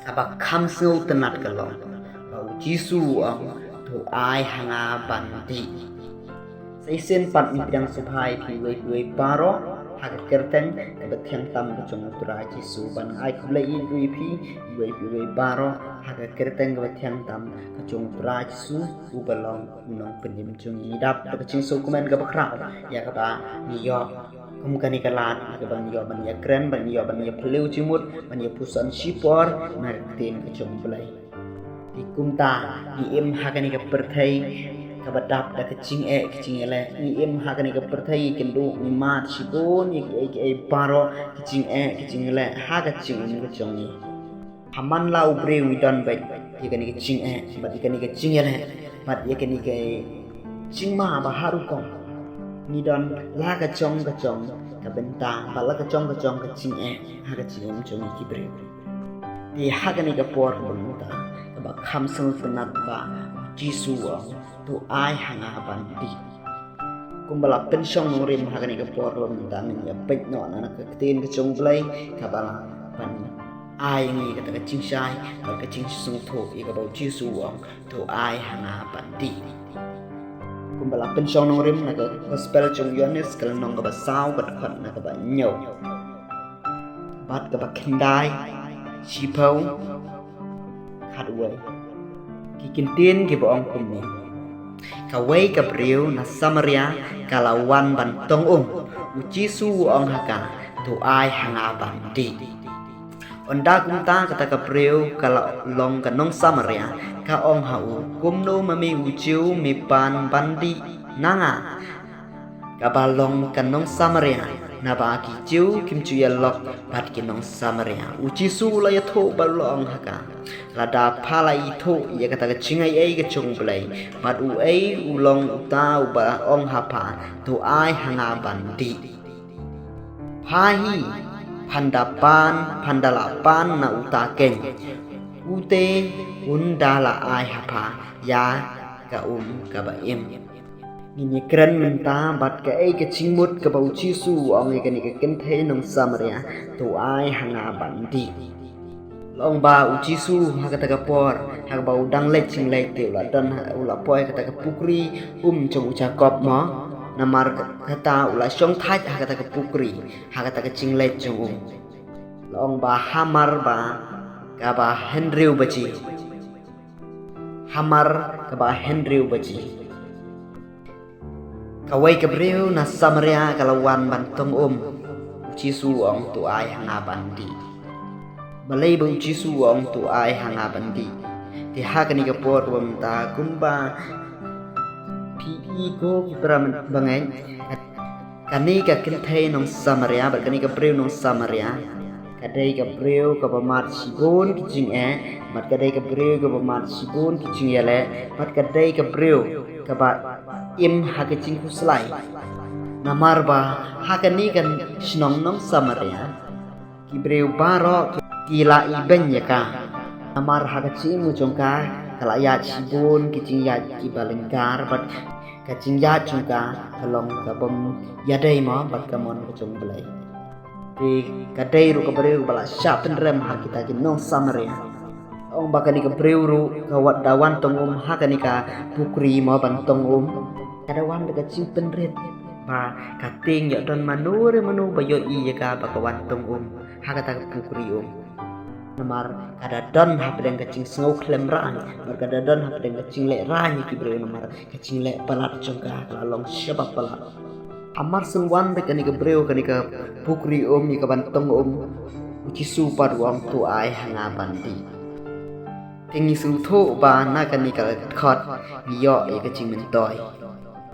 Aba kamsel tenat kalong bau jisu ang tu ai hanga bandi Saisen pat midang subhai piwe paro haga kerten kabat yang tam kacung utura jisu ban ai kublai dui piwe paro haga kerten kabat yang tam kacung utura jisu ubalong unong penim cung idap kacing sukumen kabakrau ya kaba niyo Kumkani kalat ban yo ban ya kren ban yo peleu cimut ban yo pusan sipor martin kacung belai di kumta di im hakani ka perthai ka badap da kacing ele ni im hakani ka perthai kendo ni mat sibon ye paro kacing ele ha kacing ni kacung ni haman lau breu ni don bai ye kani kacing bat ye kani kacing ele bat ye kani ka cing ma ba haru kong ni don la kacong ka bentang ba la kacong kacing ha kacing kacung ni kibre di hakani ka por benta ka ba khamsel tenat ba jisu tu ai hanga bandi kumbala pensyong nurim hakani ka por benta ni ya pek no na ka tin kacong blai ka ba ban ai ni ka ta kacing sai ba kacing sung tho i ka ba jisu tu ai hanga bandi kumbala pensyong nurim na ka gospel chung yones kala nong ka ba saw bat khat na ka ba nyau bat ka ba kendai sipau khadwai kikintin ki boong kumni kawai ka priu na samaria kalawan bantong uci su ong haka tu ai hanga bandi onda kumta kata ka priu kala long kanong samaria ka ong hau kumno mami uciu mi pan bandi nanga kabalong kanong samaria na ba ki chiu kim chu ya lok bat kinong samaria uci su la ya tho balong haka lada phala i tho ya kata ka chingai ai ka chung blai bat u ai u long ta u ba ong hapa tu ai hanga bandi phahi pandalapan na uta ken ute undala ai hapa ya ka ka ba im Ini keren menta bat ka ai ka chimut ka bau chi su ong ka ni ka ken the nong samaria tu ai hanga bandi long ba u chi su ha ka ta ka por ha bau dang le ching le te la dan ula poi ka ta ka pukri chong ucha kop mo namar ka ta ula shong thai ha ka ta ka pukri ha ka ta ka ching le chong long ba hamar ba ka ba henriu bachi hamar ka ba henriu bachi Kawai kebreu na samaria kalawan bantong uci suong tu ai hanga bandi balai bu uci suong tu ai hanga bandi ti hakani ka por bamta kumba pi ko kitra bangai kani ka kinthai nong samaria ba kani ka breu nong samaria kadai ka breu ka bamat sibon kijing mat kadai ka breu ka bamat sibon kijing ele mat kadai ka breu ka ba im hakacing kuslai namar ba hakani kan snong nong samaria kibreu baro kila iben ya ka namar hakacing mucongka kala ya sibon kicing ya kibalengkar bat kacing ya chungka kalong ka bom yadai ma bat kamon kacung belai di kadai ru kabreu bala syap penrem hakita nong samaria ong bakani ka breu ru kawat dawan tongum hakani ka pukri ma bantong kadawan daga cimpen red ba kating ya don manu bayo i ya ka bakawan tong hakata pukri namar kada don hapdeng kacing sngau klem rang mar kada don hapdeng kacing le rang ki bre namar kacing le palat jongka lalong syabab palat amar sengwan de kani ka breu kani ka pukri ni ka bantong uci supar tu ai hanga bandi tingi su tho ba na kani ka khot ni yo e kacing mentoy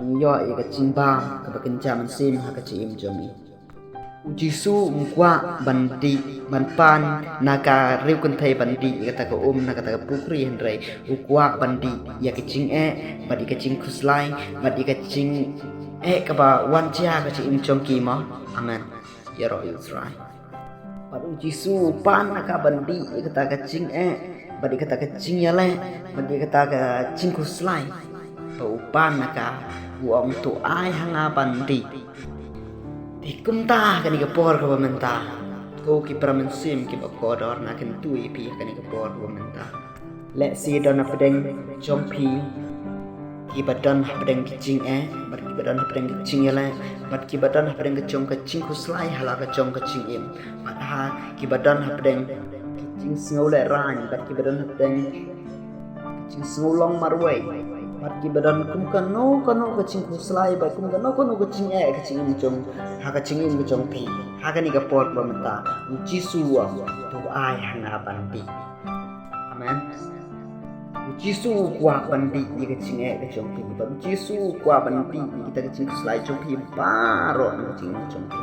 yo e ka cimbam ka bakenca mensim ha ka cim jomi uji su mkwa bandi banpan naka riu kun thai bandi ka ta ka naka ta ka pukri hendrai ukwa bandi ya ka cing badi ka cing khuslai badi ka cing ka ba wancha ka cim chongki ma amen ya ro yusrai bad uji su pan naka bandi ka ta ka cing badi ka ta ka cing yale badi ka ta ka cing khuslai upan naka uang tu ai hanga bandi di kumta kani ka por ka bamenta tu ki pramansim ki bakodor na ken tui pi kani ka por menta le si don apdeng jompi ki badan apdeng kicing bat ki badan apdeng kicing yala bat ki badan apdeng kecong kecing kuslai hala kecong kecing im bat ha ki badan apdeng kicing sngau le ran bat ki badan apdeng kicing sngau long marwai bat ki badan kum kano kecing kuslai bat kum kano kecing kecing im jong ha kecing im kecong pi ha kani ka por menta uci suwa tu ai hanga bandi amen Jisu kuah bandi di kecing kecong pi ba Jisu kuah bandi kita kecing kuslai jong pi baro kecing jong pi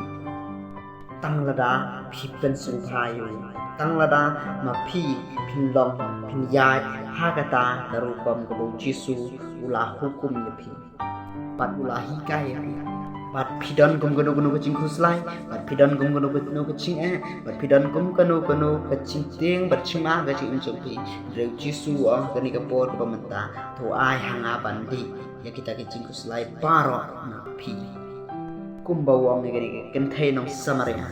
tang lada pi pen supayu tang lada ma pi pin long pin yai ha kata daru kom ko Jisu ulah hukum ye pi pat ulah hikai bat pidan kum ganu kecing kuslai bat pidan kum ganu kecing bat pidan kum kanu kecing ting bat cima kecing jong pi reu Jisu kani ka por ka menta to ai hanga bandi ya kita kecing kuslai baro na pi kum bawang ni kani ken thai nong samaria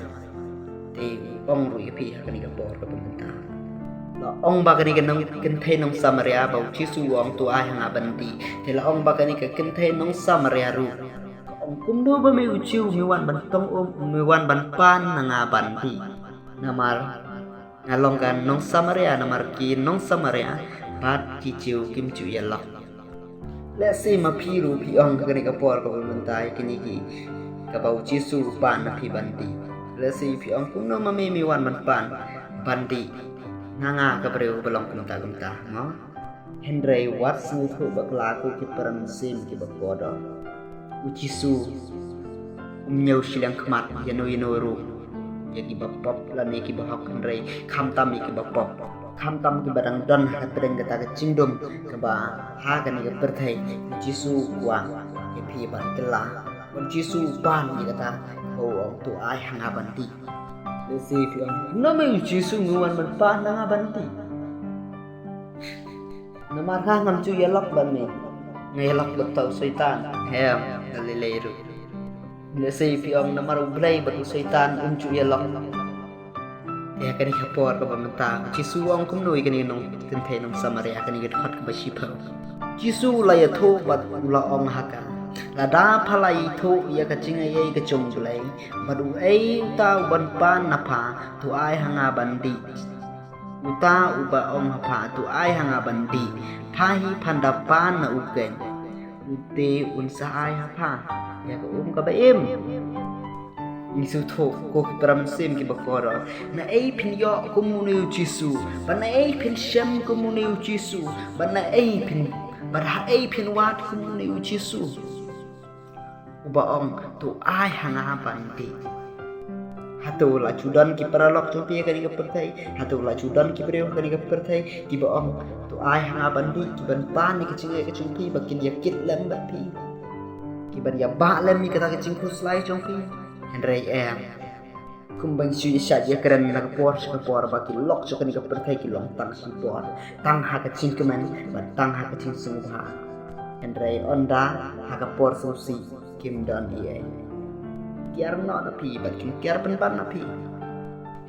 te ong ru ya pi kani ka por ka menta la ong ba kani ken thai nong samaria ba Jisu ong to ai hanga bandi te la ong ba kani ka ken thai nong samaria ru kum do ba me uciu mi wan ban tong mi wan ban pan nga bandi namar ngalong kan nong samaria namar ki nong samaria bat ki ciu kim ciu ya lok le si ma piru pi ong ka ni ka por ka mentai kini ki ka bau Jisu pan na pi bandi le si pi ong kum no ma me mi wan ban pan bandi nga ka breu belong kumta no Henry wat su thu bakla ku ki peran sim ki bakodo Jisu nyau silang kemat yano ru yaki bapop lani ki bahak Henry kham tam ki bapop kham tam ki badang don hat pedeng kata ke cingdom ke ba ha kan ki perthai Jisu wa ki pi ban kela Jisu ban ki kata ho tu ai hanga banti le si fi no me Jisu nguan ban pa hanga banti namar ha ngam chu yalok ban ni ngelak betul syaitan hem dalileru le sei fi ong namar ubrai batu syaitan uncu yalok ya kani kapor ka pamenta Jisu ong kum noi kani nong tente nong samaria kani get hot ka basipa Jisu la ya tho bat ula ong haka la da phalai tho ya ka chinga ye ka chong julai badu ai ta ban pan na pha tu ai hanga bandi uta uba ong hapa tu ai hanga bandi phahi phandapan na uken ute unsa ai hapa ya ko ka ba em nisu tho ko pram sim ki bakora na ai phin yo ko munu Jisu ban ai phin sham ko munu Jisu ban ai phin bar ai phin wat ko munu Jisu uba ong tu ai hanga bandi hatu la chudan ki paralok jompi kani ka perthai hatu la chudan ki breu kani ka perthai ki ba ong tu ai hanga bandi ki ban pan ni kicing ke chungpi bakin ya kit lem ba pi ki ban ya ba lem mi kata kicing kuslai chungpi Henry kumbang su ya ya keren na ka por ba ki lok cho kani ka perthai ki long tang si por tang ha ka ching kemen ba tang ha ka ching sung ha Henry onda ha ka por su si kim don ie kiar no na pi bat kim kiar pen ban na pi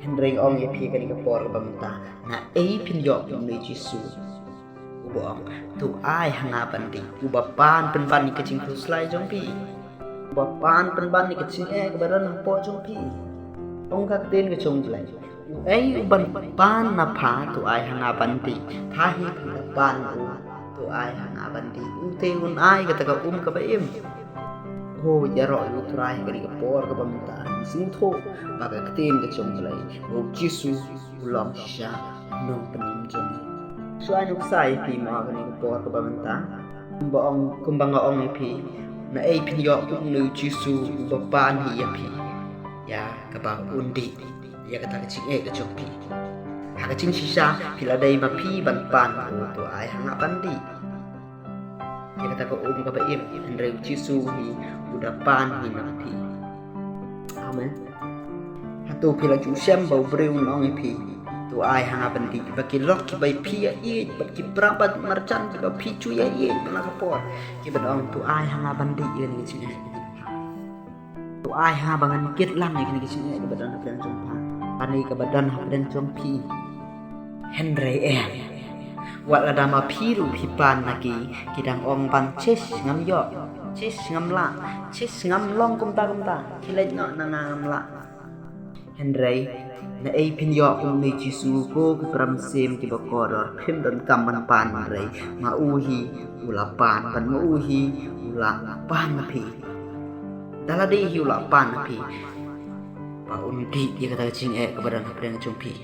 Henry ong ye pi kani ka por ka bamta na ei pin yo ni Jisu ubong tu ai hanga bandi uba pan pen ban ni kecing kuslai jong pi uba pan pen ban ni kecing ka baran po jong pi ong ka ten ka chong julai ei uban pan na pha tu ai hanga bandi thahi pan tu ai hanga bandi ute un ai ka ta ka ba em ho ya ro yu trai kani ka por ka bamta sing tho ba ka ten ka chong lai o Jisu ulam sha nong penim jong suai nuk sai pi ma kani ka por ka bamta ba ong kumbang ong pi na ei pin yo ku nu Jisu ba pan hi ya pi ya ka ba undi ya ka ta ka ching ka chong pi ha ka ching shisha pi la dai ma pi ban pan to ai hanga bandi ya kata ko ka ba im Henry Jisu hi udah pan hi na pi amen hatu pila chu sem bau breu nong pi tu ai hanga bandi baki lok ki bai pi ya i baki prabat marchan ki ba pi chu ya i na ka por ki ba dong tu ai hanga bandi ye ni chi tu ai ha bangan kit lam ni ki chi ni ba dong ka jumpa ani ka badan hapden jompi Henry wat adama piru pipan lagi kidang ong pan ches ngam yo ches ngam la ches ngam long kumta kilai no ngam la Henry na ai pin yo kum ni jisu ko kram sem ki bakor phim don kam ban pan rei ma uhi ula pan ma uhi ula pan pi dala di ula pan pi pa undi dia kata cing ke badan hapden jompi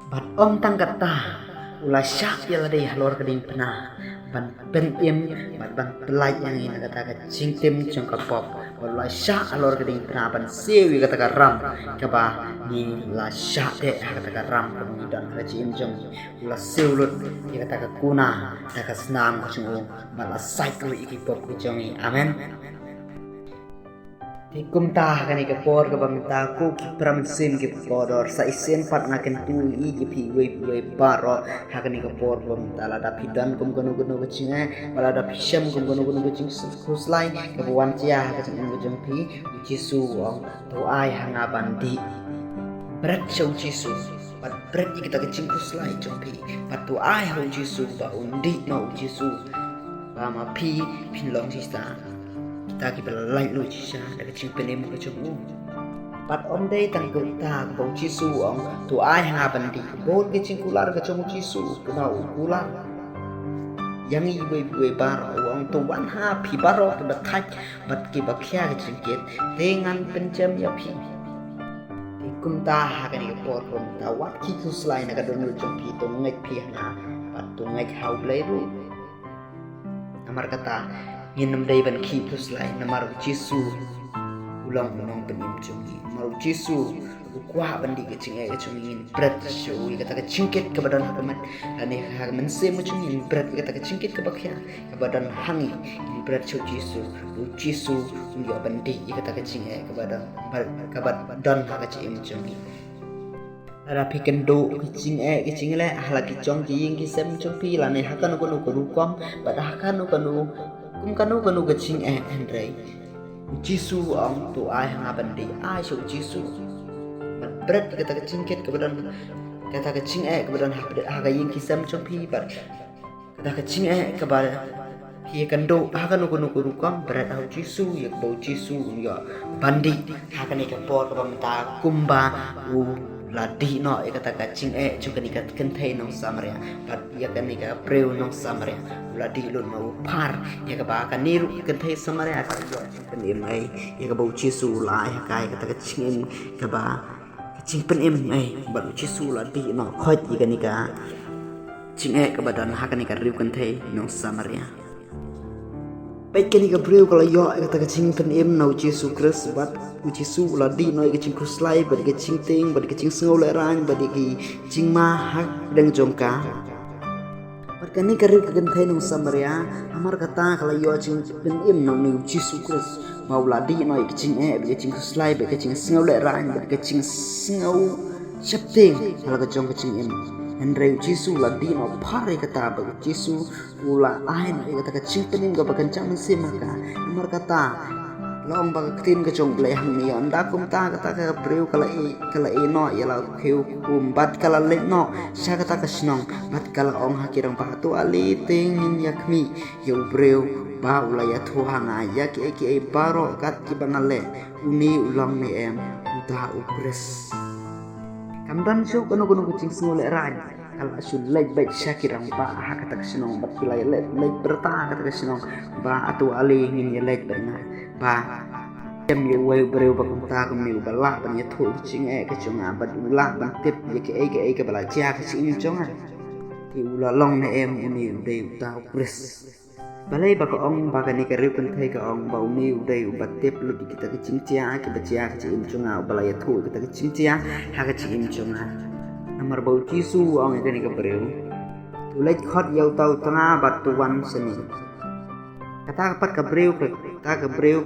bat om tang kata ula syak ya ladai halor keding pena ban pen im ban pelai yang ini kata cing tim jong kapop ula syak halor keding pena ban sewi kata ram kaba ni la syak de kata ram kemudian rajin jong ula seulut ya kata kuna kata senam jong malah cycle iki pop jong amen kumta kani ke por ke bamta ku pram sim ke podor sa isen pat ngaken tu i ke pi we baro hakani ke por bamta la da pidan kum kono ke cinga wala da pisham kum kono ke cing kuslai ke wan cia ke cing ke pi jisu ong to ai hanga bandi berat show jisu pat berat kita ke cing kuslai pi pat to ai ho jisu ba undi no jisu ba ma pi pinlong sista ta ki belai lu cha da ching penem ko chung pat om dei tang ku ta ko chi su ong tu ai ha ban di bol ke ching kular ke chung chi su ku na kular yang i we bar ong tu wan ha pi baro tu da thak bat ki ba khya ke ching ket dengan pencem ya pi ti kum ta ha ka ni por kum ta wat ki tu slai na ka don lu chung pi tu ngai pi na pat tu ngai hau blai ru amar kata Yenam day ban ki plus lai na maru jisu ulang ulang penim cungi maru jisu ukwa bandi ke cingai ke cungi berat show kata ke cingkit ke badan pemat ane ha mense mu cungi berat kata ke cingkit ke bakya ke badan hangi berat show jisu ngi bandi kata ke cingai ke badan ha ke cungi rapi kendo kicing le halaki cong jing kisem cumpi lane hakan ko rukom bad hakan ko kum kanu kecing Henry jisu ang tu ai hanga bandi ai so jisu berat kata kecingket ke badan kata kecing ke badan haga yin kisam cumpi bar kata kecing ke badan hi kando hakan ko rukam berat au jisu ya bau jisu ya bandi hakan ke por ke pamta kumba ladi no kata kacing juga ni kat kentai nong samaria pat ya kan ni ka preu nong samaria ladi lun mau par ya ka ba kan niru kentai samaria ka yo kan mai ya ka bau cisu la ya kai kata kacing ka ba kacing pen bau cisu ladi no khot ya kan ni ka cing ka badan ha kan ni ka riu kentai nong samaria baik kan ni ka preu kalau yo kata kacing pen nau cisu kres bat Jisu ladi noi ke cing kuslai badi ke cing ting badi ke cing sengau lerang badi ke cing mahak deng jongka perkani kari ke gentai nong samaria amar kata kalau yo cing pen nong ni jisu kres mau ladi noi ke cing badi ke cing kuslai badi ke cing sengau lerang badi ke cing sengau septing kalau ke jong ke cing Henry jisu ladi no pare kata bagi jisu ula ain kata ke cing pen ga bakan cang semaka amar kata long bag tin ke jong bleh ni anda kum ta kata ke breu kala i no ya la khiu bat kala le no sha kata ke snong bat kala ong hakirang pa tu ali ting nin yakmi yo breu ba ulaya thu hanga ya ki baro kat ki bangale uni ulang ni uta upres kamdan shu kono kucing sngole ran kala su lek baik syakirang pa kata ke snong bat kilai lek berta kata ke snong ba atu ali nin ya lek bana ba em ye we breu ba ta kum ni bala ban ye thu ching ke chung a bat ula ban tip ye ke bala cha ke ching chung a ti ula long ne uni de ta pres balai ba ko ong ba ka ni ke riu kan thai ka ong ba uni de ba tip lu kita ke ching cha ke ba cha ke ching chung a bala ye thu kita ke ching cha ha ke ching chung a namar bau chi su ong ke ni ke breu tu lek khot yau tau tanga bat tu wan seni kata pat ka breu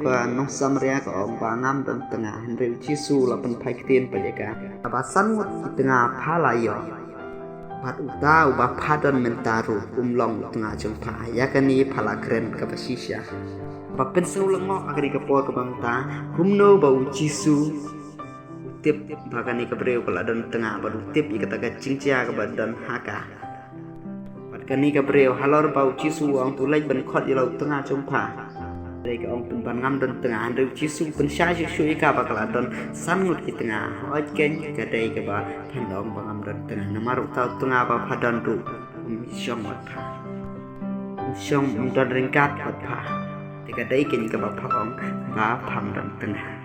ke nong samaria ka ong bangam dan tengah Henry jisu lapan pai ketien pajaka abasan mut di tengah palayo pat uta uba padan mentaru umlong tengah jumpa ya kani pala keren ka pasisya ba pensu lengo agri ka por ka bangta humno bau jisu tip bahkan ni kebreu kalau dan tengah baru tip ika taga cingcia ke badan haka bahkan ni kebreu halor bau cisu ang tulai ban khot i lau tengah jompa dari ke ong tumpan ngam dan tengah andeu cisu pen sya cisu ika bakal dan sangut ki tengah oj ken ke dai ke ba thandong bangam dan tengah namaru tau tengah ba padan ru syong mat pha syong dan ringkat mat pha tiga dai ken ke ba phang ba phang dan tengah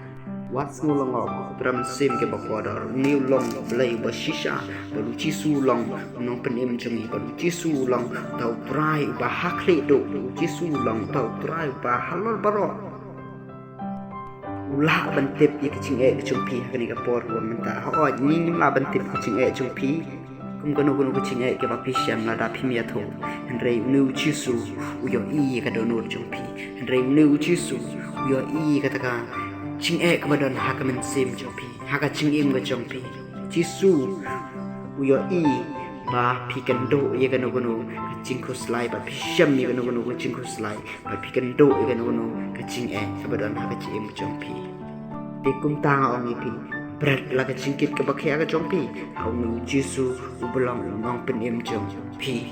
wat snu long ok tram sim ke bakwadar new long blai ba shisha baru cisu long nong penim jeng baru cisu long tau trai ba hakli do cisu long tau trai ba halol baro ulah bantip ye kecing e kecung pi kani ka por ko menta ho ni la bantip kecing e kecung pi kum kono kecing e ke ba pi syam la da pi mia tho andre nu cisu uyo i ka do nur jung pi andre nu cisu uyo i ka ta ka ching e ka badan hakamen sim jompi haka ching im ga jompi cisu uyo i ba pi kan do ye kan gono ching ko slai ba pi syam ye kan gono ching ko slai ba pi kan do ye kan gono ka ching e ka badan haka ching im jompi de kum ta ong pi berat la ka ching kit ka ba khya ka jompi au nu cisu u belong ngong pen im jompi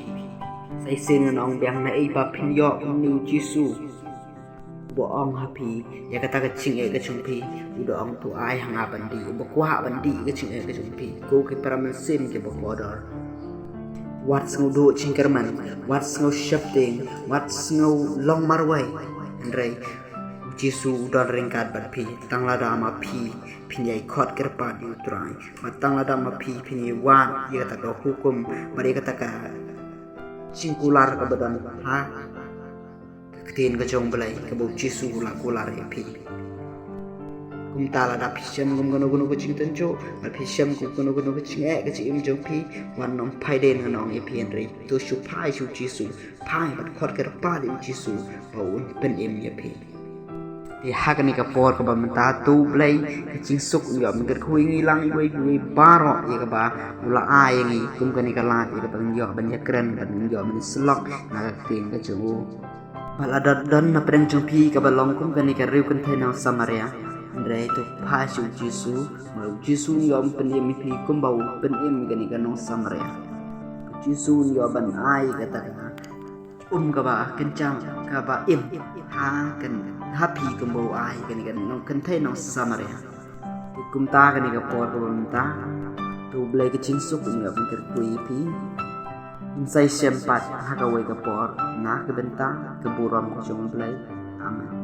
sai sin nong biang na e ba pin yo nu cisu bo ong happy ya kata kecing e kecumpi udah ong tu ai hanga bandi bo kwa bandi kecing e kecumpi ko ke paramesin ke bo bodor what's no do cingkerman what's no shifting what's no long marway andre jisu udah ringkat pi tang lada ma pi pinyai khot kerpa di utrai matang lada ma pi pinyai wan ya kata ko hukum mari kata ka cingkular ke badan ha ketin ke jong belai ke bau cisu la kular e pi kum tala da pisam kum gono gono ke cing tenjo ma pisam kum gono gono ke cing e ke cing jong pi wan nong pai den nong e pi andre to shu pai shu cisu pai bat khot ke pa di cisu bau pen em ye pi di hak ni ka por ka ba menta tu belai ke cing suk ngam ke khui ngilang we baro ye ka ba ula ai ngi kum ka ni ka lat ye ka ban yo ban ya kren ban yo ban slok na ka tin ka chu balada dan na preng jompi ka balong kum gani ka riu kan thena samaria andre to pha su jisu mau jisu yom pen em pi kum bau pen em gani ka nong samaria jisu yo ban ai ka ta ka ba kencang ka ba im ha kan happy kum bau ai gani ka nong kan thena samaria kum ta gani ka por ka ta tu blai ka ching suk ngam ka kui pi Insai sempat haka wai ke por nah ke bentang ke buram jong belai aman.